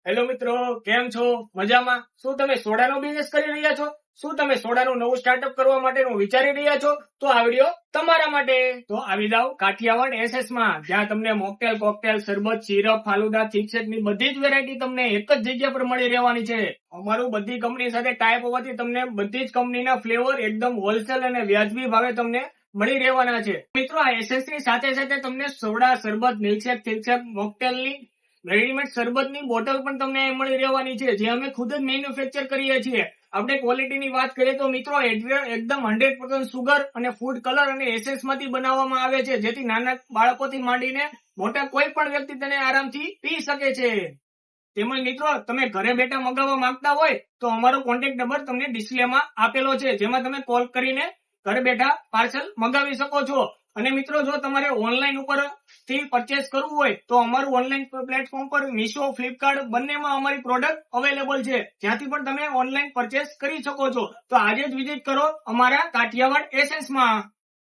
Hello મિત્રો, કેમ છો? મજામાં? શું તમે સોડાનો બિઝનેસ કરી રહ્યા છો? શું તમે સોડાનું નવું સ્ટાર્ટઅપ કરવા માટેનું વિચારી રહ્યા છો? તો આ વિડીયો તમારા માટે. તો આવી જાઓ કાઠિયાવાડ એસએસ માં, જ્યાં તમને મોકટેલ, કોકટેલ, શરબત, સિરપ, ફાલુદા, થિકસેટ ની બધી જ વેરાયટી તમને એક જ જગ્યા પર મળી રહેવાની છે. અમારું બધી કંપની સાથે ટાઈપ હોવાથી તમને બધી જ કંપનીના ફ્લેવર એકદમ હોલસેલ અને વ્યાજબી ભાવે તમને મળી રહેવાના છે. મિત્રો, આ એસએસ ની સાથે સાથે તમને સોડા, શરબત, મિલ્કશેક, થિકસેક, મોકટેલની રેડીમેડ શરબતની બોટલ પણ તમને મળી રહેવાની છે, જે અમે ખુદ જ મેન્યુફેક્ચર કરીએ છીએ. આપણે ક્વોલિટીની વાત કરીએ તો મિત્રો એકદમ 100% સુગર અને ફૂડ કલર અને એસેન્સ માંથી બનાવવામાં આવે છે, જેથી નાના બાળકોથી માંડીને મોટા કોઈ પણ વ્યક્તિ તેને આરામથી પી શકે છે. તેમજ મિત્રો, તમે ઘરે બેઠા મંગાવવા માંગતા હોય તો અમારો કોન્ટેક્ટ નંબર તમને ડિસ્પ્લેમાં આપેલો છે, જેમાં તમે કોલ કરીને ઘરે બેઠા પાર્સલ મંગાવી શકો છો. અને મિત્રો, જો તમારે ઓનલાઈન ઉપર થી પરચેસ કરવું હોય તો અમારું ઓનલાઈન પ્લેટફોર્મ પર મીશો, ફ્લિપકાર્ટ બંનેમાં અમારી પ્રોડક્ટ અવેલેબલ છે, જ્યાંથી પણ તમે ઓનલાઈન પરચેસ કરી શકો છો. તો આજે જ વિઝિટ કરો અમારા કાઠિયાવાડ એસેન્સમાં.